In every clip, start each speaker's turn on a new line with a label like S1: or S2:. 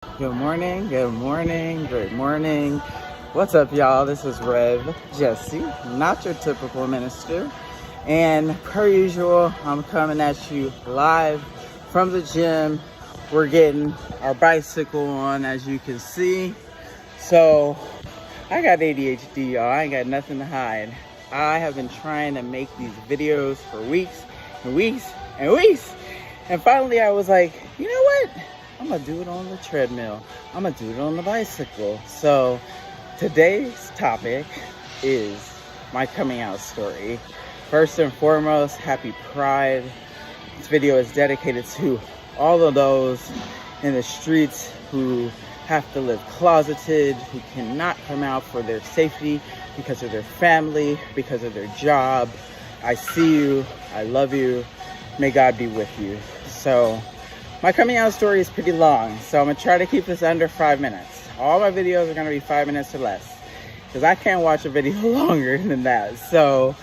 S1: Good morning, good morning, good morning. What's up, y'all? This is Rev Jesse, not your typical minister. And per usual, I'm coming at you live from the gym. We're getting our bicycle on, as you can see. So, I got ADHD, y'all. I ain't got nothing to hide. I have been trying to make these videos for weeks and weeks and weeks. And finally, I was like, you know what? I'm gonna do it on the treadmill. I'm gonna do it on the bicycle. So today's topic is my coming out story. First and foremost, happy Pride. This video is dedicated to all of those in the streets who have to live closeted, who cannot come out for their safety because of their family, because of their job. I see you, I love you, may God be with you. So my coming out story is pretty long, so I'm gonna try to keep this under 5 minutes. All my videos are gonna be 5 minutes or less, because I can't watch a video longer than that. So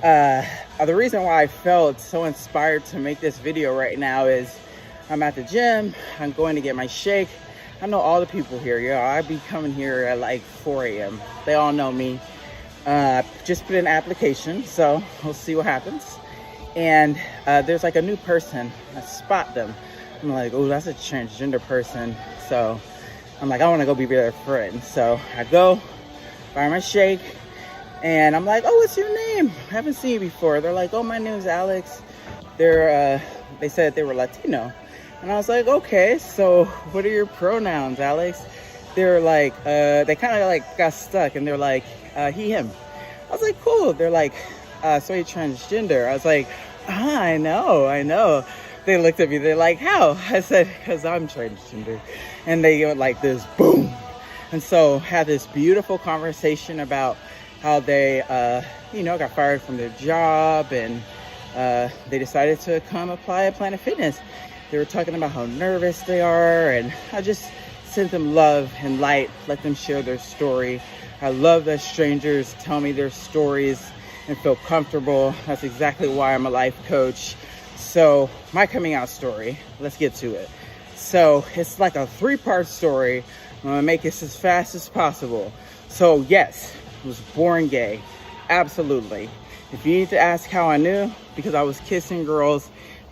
S1: the reason why I felt so inspired to make this video right now is I'm at the gym, I'm going to get my shake. I know all the people here, yo. I be coming here at like 4 a.m. They all know me. Just put in an application, so we'll see what happens. And there's like a new person, I spot them. I'm like, oh, that's a transgender person. So I'm like, I want to go be their friend. So I go, buy my shake, and I'm like, oh, what's your name? I haven't seen you before. They're like, oh, my name's Alex. They said they were Latino. And I was like, okay, so what are your pronouns, Alex? They're like, they kind of like got stuck, and they're like, he, him. I was like, cool. They're like, so you're transgender. I was like, I know. They looked at me, they're like, how? I said, because I'm transgender. And they went like this, boom. And so had this beautiful conversation about how they, got fired from their job, and they decided to come apply at Planet Fitness. They were talking about how nervous they are, and I just sent them love and light, let them share their story. I love that strangers tell me their stories and feel comfortable. That's exactly why I'm a life coach. So my coming out story, let's get to it. So it's like a 3-part story. I'm gonna make this as fast as possible. So yes, I was born gay, absolutely. If you need to ask how I knew, because I was kissing girls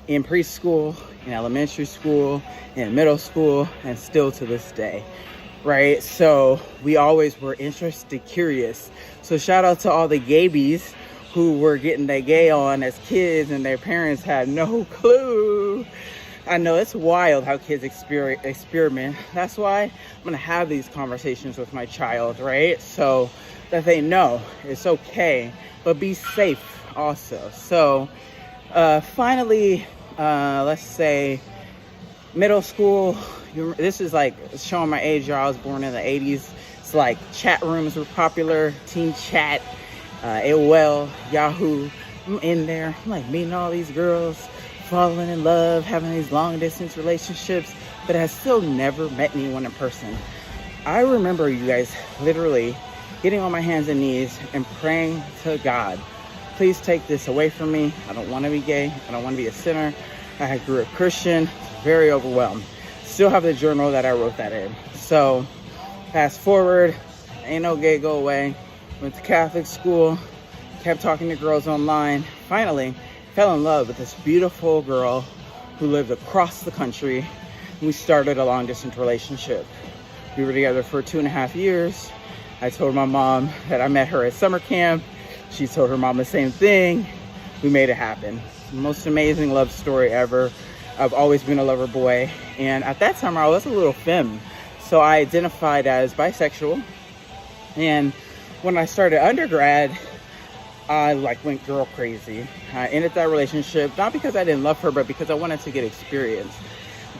S1: in preschool, in elementary school, in middle school, and still to this day, right? So we always were interested, curious. So shout out to all the gaybies who were getting their gay on as kids and their parents had no clue. I know it's wild how kids experiment. That's why I'm gonna have these conversations with my child, right? So that they know it's okay, but be safe also. So finally, let's say middle school. This is like showing my age, y'all. I was born in the 80s. It's like chat rooms were popular, teen chat. AOL, Yahoo, I'm in there. I'm like meeting all these girls, falling in love, having these long distance relationships, but I still never met anyone in person. I remember, you guys, literally getting on my hands and knees and praying to God, please take this away from me. I don't want to be gay. I don't want to be a sinner. I grew up Christian, very overwhelmed. Still have the journal that I wrote that in. So fast forward, ain't no gay, go away. Went to Catholic school, kept talking to girls online. Finally, fell in love with this beautiful girl who lived across the country. We started a long distance relationship. We were together for 2.5 years. I told my mom that I met her at summer camp. She told her mom the same thing. We made it happen. Most amazing love story ever. I've always been a lover boy. And at that time, I was a little femme. So I identified as bisexual. And when I started undergrad, I went girl crazy. I ended that relationship, not because I didn't love her, but because I wanted to get experience.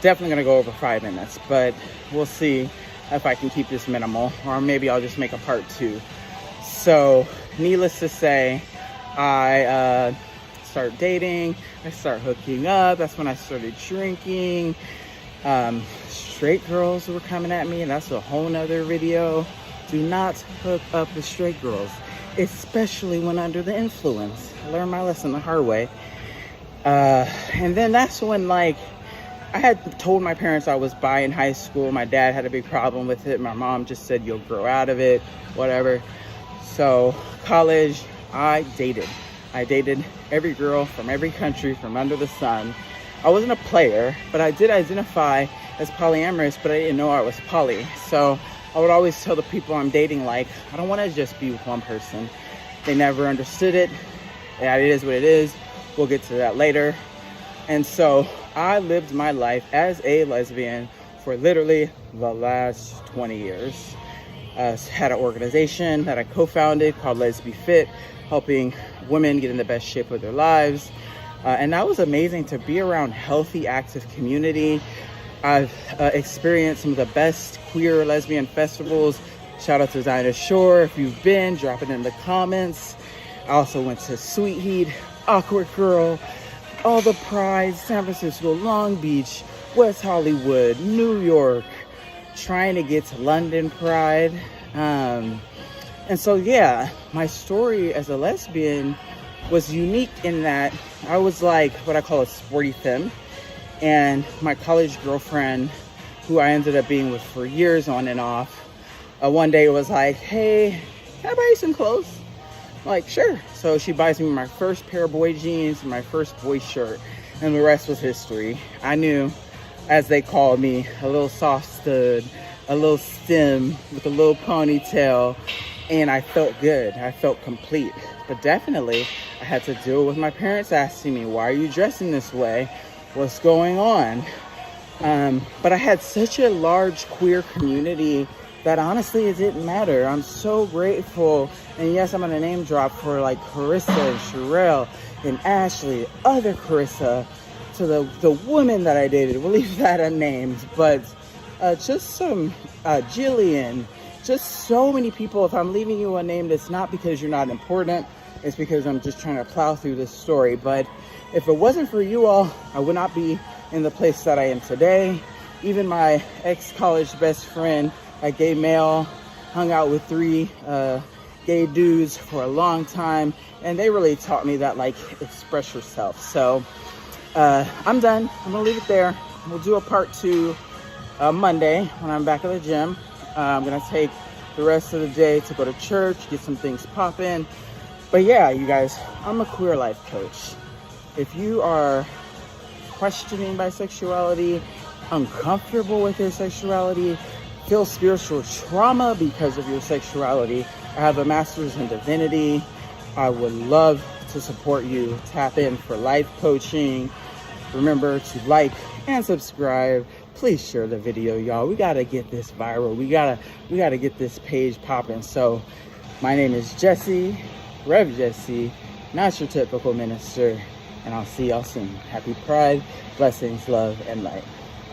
S1: Definitely gonna go over 5 minutes, but we'll see if I can keep this minimal, or maybe I'll just make a part 2. So needless to say, I started dating, I started hooking up. That's when I started drinking. Straight girls were coming at me, and that's a whole nother video. Do not hook up with straight girls, especially when under the influence. I learned my lesson the hard way. And then that's when I had told my parents I was bi in high school. My dad had a big problem with it. My mom just said, you'll grow out of it, whatever. So college, I dated every girl from every country from under the sun. I wasn't a player, but I did identify as polyamorous, but I didn't know I was poly. So I would always tell the people I'm dating, like, I don't want to just be with one person. They never understood it. Yeah, it is what it is. We'll get to that later. And so I lived my life as a lesbian for literally the last 20 years. Had an organization that I co-founded called Lesbian Fit, helping women get in the best shape of their lives. And that was amazing to be around healthy, active community. I've experienced some of the best queer lesbian festivals. Shout out to Dinah Shore. If you've been, drop it in the comments. I also went to Sweet Heat, Awkward Girl, all the prides, San Francisco, Long Beach, West Hollywood, New York, trying to get to London Pride. And so, yeah, my story as a lesbian was unique in that I was like what I call a sporty femme. And my college girlfriend, who I ended up being with for years on and off, one day was like, hey, can I buy you some clothes? I'm like, sure. So she buys me my first pair of boy jeans and my first boy shirt, and the rest was history. I knew, as they called me, a little soft stud, a little stem with a little ponytail, and I felt good. I felt complete. But definitely, I had to deal with my parents asking me, why are you dressing this way? What's going on? But I had such a large queer community that honestly it didn't matter. I'm so grateful. And yes, I'm gonna name drop for like Carissa and Sherelle and Ashley, other Carissa, to the women that I dated. We'll leave that unnamed, but just some Jillian, just so many people. If I'm leaving you unnamed, it's not because you're not important. It's because I'm just trying to plow through this story. But if it wasn't for you all, I would not be in the place that I am today. Even my ex-college best friend, a gay male, hung out with 3 gay dudes for a long time, and they really taught me that, like, express yourself. So I'm done. I'm gonna leave it there. We'll do a part 2 Monday when I'm back at the gym. I'm gonna take the rest of the day to go to church, get some things popping. But yeah, you guys, I'm a queer life coach. If you are questioning bisexuality, uncomfortable with your sexuality, feel spiritual trauma because of your sexuality, I have a master's in divinity. I would love to support you. Tap in for life coaching. Remember to like and subscribe. Please share the video, y'all. We gotta get this viral. We gotta get this page popping. So my name is Jesse, Rev Jesse, not your typical minister, and I'll see y'all soon. Happy Pride, blessings, love, and light.